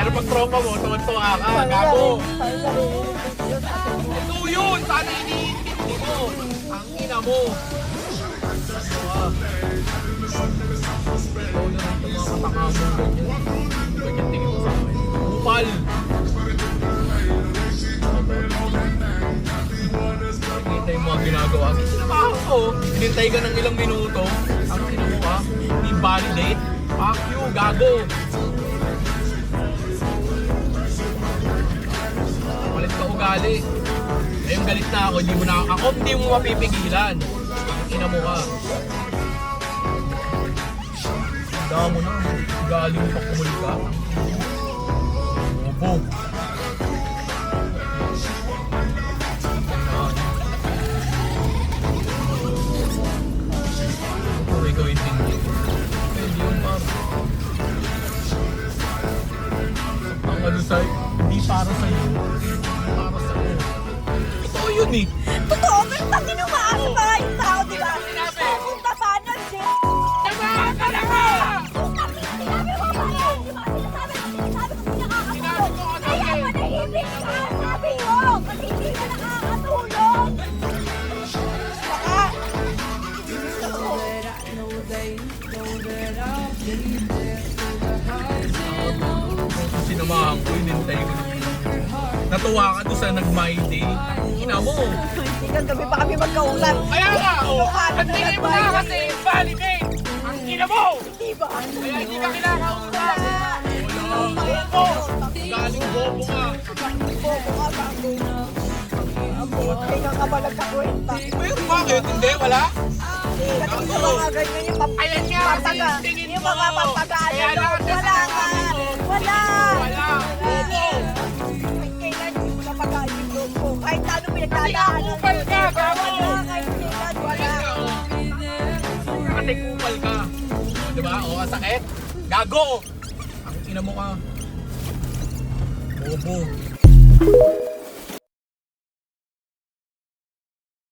Pero pag tropa mo, tuwan-tuwa ka, gago. Ito yun, sana iniintindi mo. Ang ina mo. Ikaw na rin itong mga katanga mo, ganyan. Ganyan tingin mo sa akin. Upal! Hinintay mo ang ginagawa. Sinamahan ko. Hinintay ka ng ilang minuto. Ang ina mo ka. Invalidate. Fuck you, gago. Palit ka ugali. Ngayong galit na ako, hindi mo mapipigilan. Ang ina mo ka. Tanda mo na. Galing mo pa kumuli ka. Opo. Kung ikaw intindi. Hindi yun, ma'am. Ang ano sa'yo, hindi para sa'yo. Hindi para sa'yo. Ito yun eh. Totoo, pero pati numaasa pa nga yung tao, di ba? Ang taba na, shit! Tama ka na nga! Sinabi mo ba yan? Di ba? Sinasabi ko pinakakatulong. Kaya manahimik ka! Sabi mo! Kasi hindi ka nakakatulong! Baka! Sinamahan ko, inintay ko. Natuwa ka doon sa nag-my day. Ina mo. Hanggang gabi pa kami magkausap. Kaya nga, oh. Ang tingin mo nga kasi invalidate. Ang ina mo. Di ba? Kaya hindi ka kinakausap. Wala. Bobo. Galing bobo ka. Bobo ka ba? Ikaw ka ba nagkakwenta? Pero bakit? Hindi, wala. Kasi sa mga ganyan yung Ayan nga, kasi papaga. tingin Yung mo. mga papagaan. Kaya lang kasi Wala ka. Wala. Wala. Bobo. Kailan hindi mo napagaling yung loob ko. Kahit ano pinagdadaan. Kupal ka, gago. Wala. Kahit kailan. Wala. Kasi kupal ka. Diba? O, ang sakit. Gago. Ang ina mo ka. Bobo.